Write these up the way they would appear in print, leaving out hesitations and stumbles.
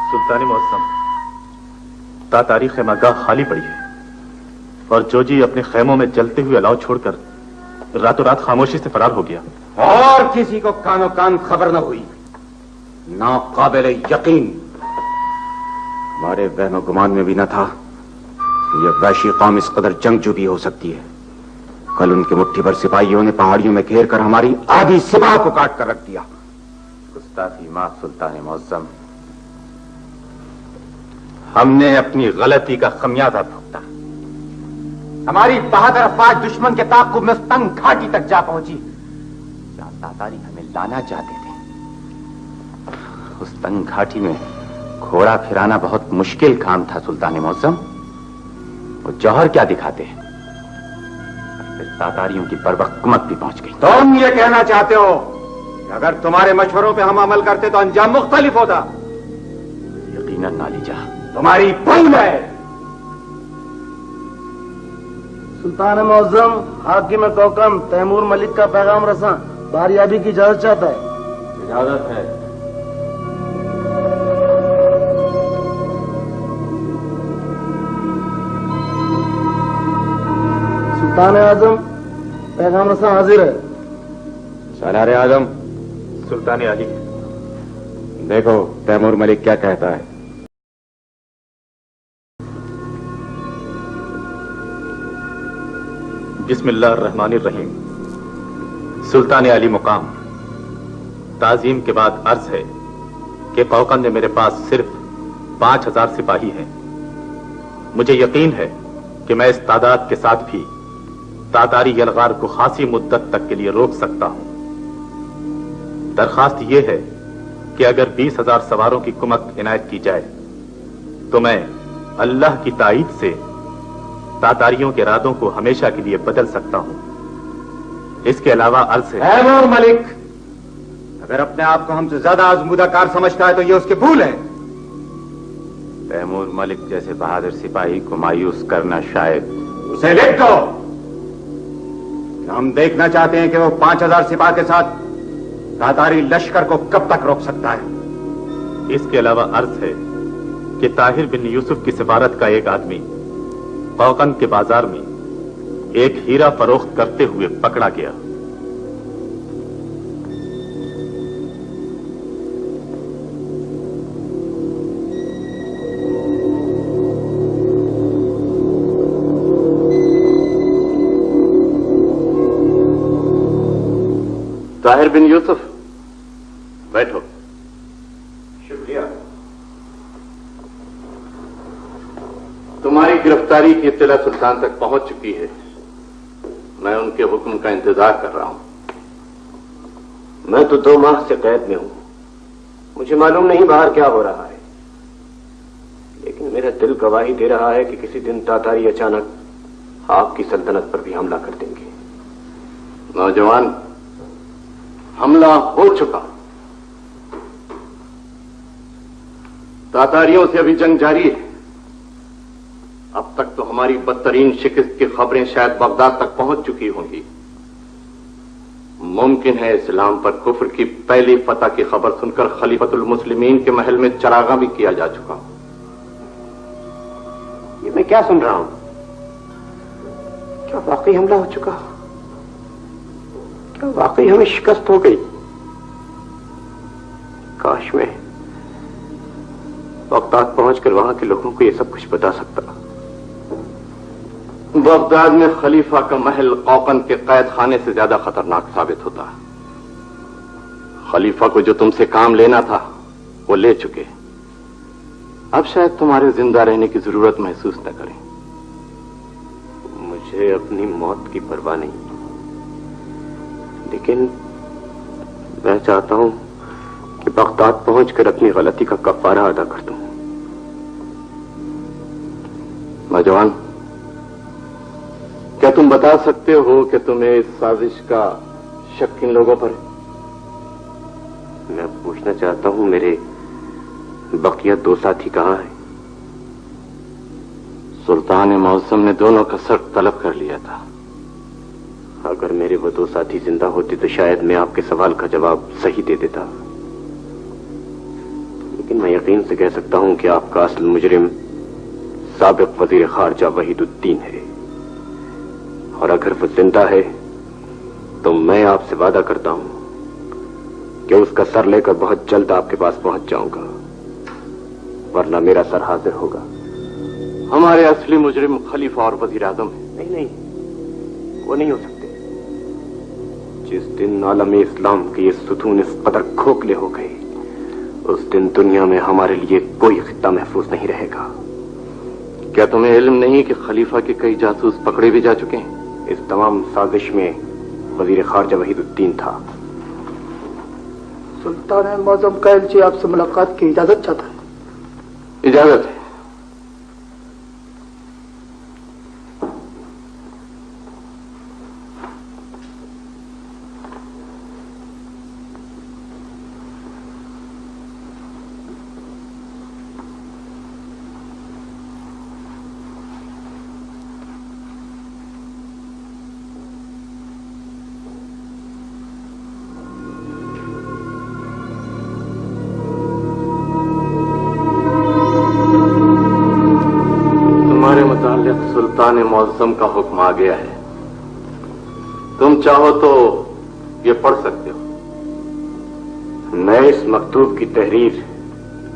सुल्तान मुअज़्ज़म, तातारी खैमागाह खाली पड़ी है और जोजी अपने खैमों में जलते हुए अलाव छोड़कर रातों रात खामोशी से फरार हो गया और किसी को कानो कान खबर न हुई। नाकाबिले यकीन, हमारे वहम गुमान में भी न था कि यह वैशी कौम इस कदर जंगजू भी हो सकती है। कल उनके मुट्ठी भर सिपाहियों ने पहाड़ियों में घेर कर हमारी आधी सिपाह को काट कर रख दिया। गुस्ताखी माफ सुल्तान मुअज़्ज़म, हमने अपनी गलती का खमियाजा भुगता। हमारी बहादुर अफवाज दुश्मन के ताक़ुब में उस तंग घाटी तक जा पहुंची जहां तातारी हमें लाना चाहते थे। उस तंग घाटी में घोड़ा फिराना बहुत मुश्किल काम था सुल्तान मुअज़्ज़म। वो जौहर क्या दिखाते हैं, फिर तातारियों की बर्वक़्त भी पहुंच गई। तुम ये कहना चाहते हो कि अगर तुम्हारे मशवरों पे हम अमल करते तो अंजाम मुख्तलिफ होता? यकीनन नालीजा, तुम्हारी भूल है। सुल्तान मुअज़्ज़म, हाकिम कौकम तैमूर मलिक का पैगाम रसा, बारियाबी की इजाजत चाहता है। इजाजत है। सुल्तान आजम, पैगाम रसा हाजिर है। सलार आजम। सुल्तान अली, देखो तैमूर मलिक क्या कहता है। बिस्मिल्लाहिर्रहमानिर्रहीम। सुल्तान अली मुकाम, ताज़ीम के बाद अर्ज है कि कौकन ने मेरे पास सिर्फ 5000 सिपाही हैं। मुझे यकीन है कि मैं इस तादाद के साथ भी तातारी यलगार को खासी मुद्दत तक के लिए रोक सकता हूं। दरखास्त यह है कि अगर 20,000 सवारों की कुमक इनायत की जाए तो मैं अल्लाह की ताईद से तातारियों के इरादों को हमेशा के लिए बदल सकता हूं। इसके अलावा अर्ज है। तैमूर मलिक अगर अपने आप को हमसे ज्यादा आजमूदाकार समझता है तो ये उसकी भूल है। तैमूर मलिक जैसे बहादुर सिपाही को मायूस करना शायद। उसे लिख दो। हम देखना चाहते हैं कि वो 5000 सिपाह के साथ तातारी लश्कर को कब तक रोक सकता है। इसके अलावा अर्ज है कि ताहिर बिन यूसुफ की सिफारत का एक आदमी कौकन के बाजार में एक हीरा फरोख्त करते हुए पकड़ा गया। ताहिर बिन यूसुफ, बैठो। शुक्रिया। तुम्हारी गिरफ्तारी की इत्तला सुल्तान तक पहुंच चुकी है। मैं उनके हुक्म का इंतजार कर रहा हूं। मैं तो 2 माह से कैद में हूं। मुझे मालूम नहीं बाहर क्या हो रहा है, लेकिन मेरा दिल गवाही दे रहा है कि किसी दिन तातारी अचानक आपकी सल्तनत पर भी हमला कर देंगे। नौजवान, हमला हो चुका। तातारियों से अभी जंग जारी है। अब तक तो हमारी बदतरीन शिकस्त की खबरें शायद बगदाद तक पहुंच चुकी होंगी। मुमकिन है इस्लाम पर कुफ्र की पहली फतह की खबर सुनकर खलीफतुल मुस्लिमीन के महल में चरागा भी किया जा चुका। ये मैं क्या सुन रहा हूं? क्या वाकई हमला हो चुका? क्या वाकई हमें शिकस्त हो गई? काश मैं बगदाद पहुंचकर वहां के लोगों को यह सब कुछ बता सकता। बगदाद में खलीफा का महल कौकन के कैद खाने से ज्यादा खतरनाक साबित होता। खलीफा को जो तुमसे काम लेना था वो ले चुके। अब शायद तुम्हारे जिंदा रहने की जरूरत महसूस न करें। मुझे अपनी मौत की परवाह नहीं, लेकिन मैं चाहता हूं कि बगदाद पहुंचकर अपनी गलती का कफारा अदा कर दूं। नौजवान, क्या तुम बता सकते हो कि तुम्हें इस साजिश का शक किन लोगों पर है? मैं पूछना चाहता हूं, मेरे बकिया 2 साथी कहां हैं? सुल्तान मौसम ने दोनों का सर तलब कर लिया था। अगर मेरे वो 2 साथी जिंदा होते तो शायद मैं आपके सवाल का जवाब सही दे देता, लेकिन मैं यकीन से कह सकता हूं कि आपका असल मुजरिम साबिक वजीर खारजा वहीदुद्दीन है, और अगर वो जिंदा है तो मैं आपसे वादा करता हूं कि उसका सर लेकर बहुत जल्द आपके पास पहुंच जाऊंगा, वरना मेरा सर हाजिर होगा। हमारे असली मुजरिम खलीफा और वजीर आजम है। नहीं नहीं, वो नहीं हो सकते। जिस दिन आलम इस्लाम के ये सुतून इस कदर खोखले हो गए, उस दिन दुनिया में हमारे लिए कोई खित्ता महफूज नहीं रहेगा। क्या तुम्हें इल्म नहीं कि खलीफा के कई जासूस पकड़े भी जा चुके हैं? इस तमाम साजिश में वजीर खारजा वहीदुद्दीन था। सुल्तान मौजम कैल जी आपसे मुलाकात की इजाजत चाहता है। इजाजत है। सुल्तान मौसम का हुक्म आ गया है। तुम चाहो तो ये पढ़ सकते हो। मैं इस मकतूब की तहरीर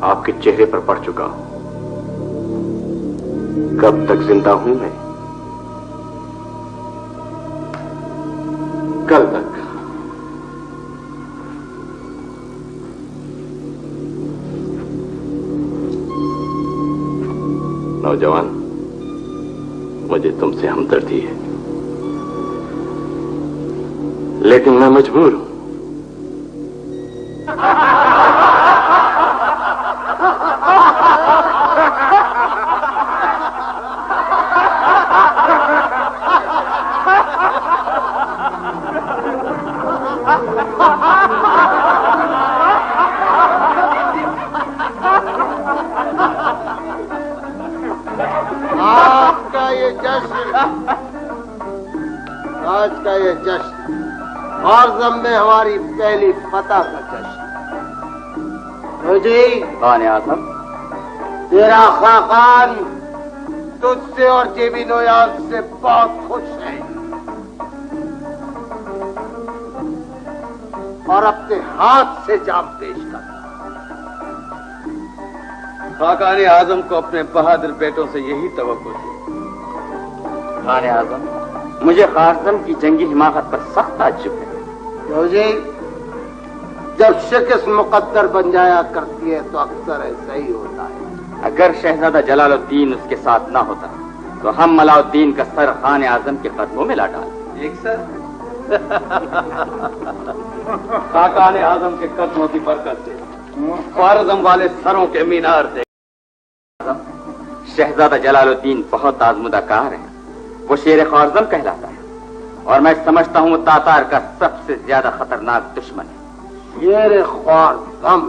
आपके चेहरे पर पढ़ चुका हूं। कब तक जिंदा हूं मैं? कल तक। नौजवान, मुझे तुमसे हमदर्दी है, लेकिन मैं मजबूर हूं। आज का ये जश्न मौसम में हमारी पहली फतह का जश्न। जी खान आजम, तेरा खाकान तुझसे और जेबी नोयाब से बहुत खुश है और अपने हाथ से जाम पेश कर। खाकान आजम को अपने बहादुर बेटों से यही तवक्को थी। खान आजम, मुझे कासिम की जंगी हिमाकत पर सख्त ताज्जुब है। जी जब शिकस्त मुकद्दर बन जाया करती है तो अक्सर ऐसा ही होता है। अगर शहजादा जलालुद्दीन उसके साथ ना होता तो हम अलाउद्दीन का सर खान आजम के कदमों में ला डाल। एक सर खाकान आजम के कदमों की बरकत से, ख्वारिज़्म वाले सरों के मीनार से। शहजादा जलालुद्दीन बहुत आजमुदाकार है, वो शेर ख्वारिज़्म कहलाता है और मैं समझता हूँ वो तातार का सबसे ज्यादा खतरनाक दुश्मन है। शेर ख्वारिज़्म,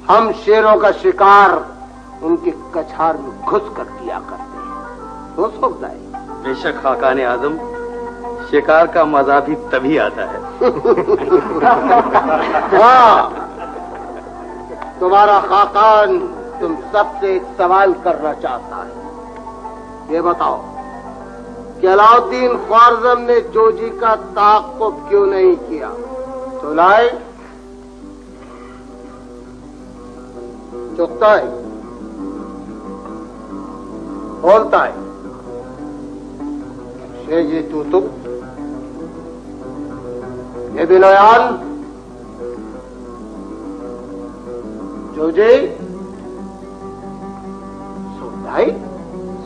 हम शेरों का शिकार उनके कछार में घुस कर किया करते हैं। तो सोचता है बेशक खाकान आजम, शिकार का मजा भी तभी आता है। हाँ, तुम्हारा खाकान तुम सबसे एक सवाल करना चाहता है। ये बताओ कि अलाउद्दीन ख्वारिज़्म ने जोजी का ताक़ुब क्यों नहीं किया? तो लाए चुकता है, बोलता है शेजी तू ये भी नयान जोजी सुनताई।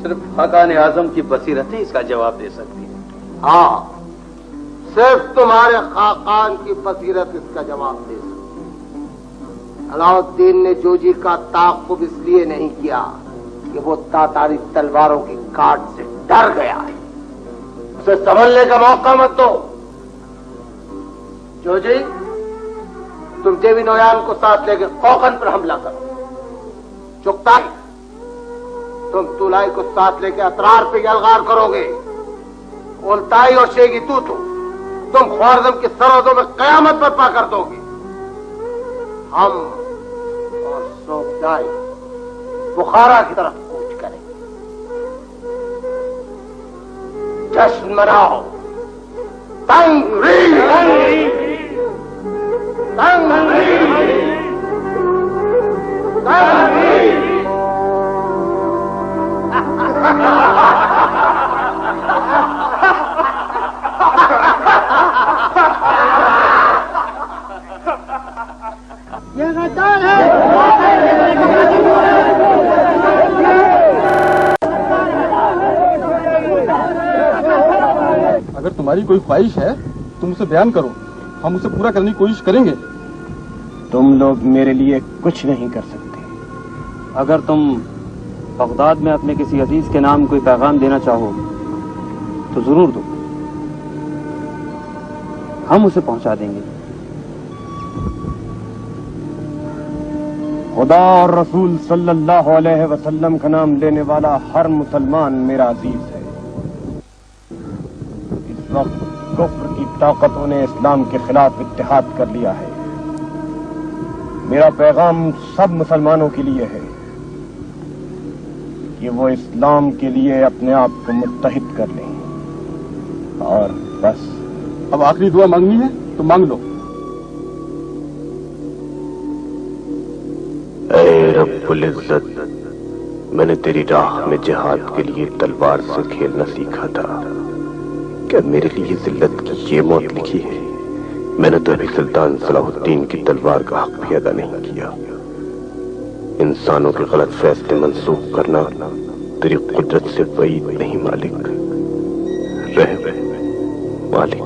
सिर्फ खाकान आजम की बसीरत ही इसका जवाब दे सकती है। हाँ, सिर्फ तुम्हारे खाकान की बसीरत इसका जवाब दे सकती है। अलाउद्दीन ने जोजी का ताक़ुब इसलिए नहीं किया कि वो तातारी तलवारों की काट से डर गया है। उसे संभलने का मौका मत दो। जोजी, तुम जेवी नोयान को साथ लेकर कोकन पर हमला करो। चुगताई, तुम तुलाई को साथ लेकर अतरार पे यलगार करोगे। उल्ताई और शेगी तू तुम ख्वारिज़्म की सरहदों में कयामत बर्पा कर दोगे। हम और सोबदाई बुखारा की तरफ कूच करेंगे। जश्न मनाओ। तंगरी ये गद्दार है। अगर तुम्हारी कोई ख्वाहिश है तुम उसे बयान करो, हम उसे पूरा करने की कोशिश करेंगे। तुम लोग मेरे लिए कुछ नहीं कर सकते। अगर तुम बगदाद में अपने किसी अजीज के नाम कोई पैगाम देना चाहो तो जरूर दो, हम उसे पहुंचा देंगे। खुदा और रसूल सल्लल्लाहु अलैहि वसल्लम का नाम लेने वाला हर मुसलमान मेरा अजीज है। इस वक्त कुफ्र की ताकतों ने इस्लाम के खिलाफ इत्तेहाद कर लिया है। मेरा पैगाम सब मुसलमानों के लिए है कि वो इस्लाम के लिए अपने आप को मुत्तहिद कर लें। और बस अब आखिरी दुआ मांगनी है तो मांग लो। ऐ रब्बुल इज्जत, मैंने तेरी राह में जिहाद के लिए तलवार से खेलना सीखा था। क्या मेरे लिए जिल्लत की ये मौत लिखी है? मैंने तो अभी सुल्तान सलाहुद्दीन की तलवार का हक भी अदा नहीं किया। इंसानों के गलत फैसले मंसूख करना तेरी कुदरत से बईद नहीं मालिक। रह मालिक।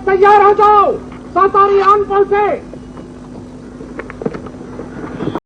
तैयार हो जाओ। सातारी आनपल से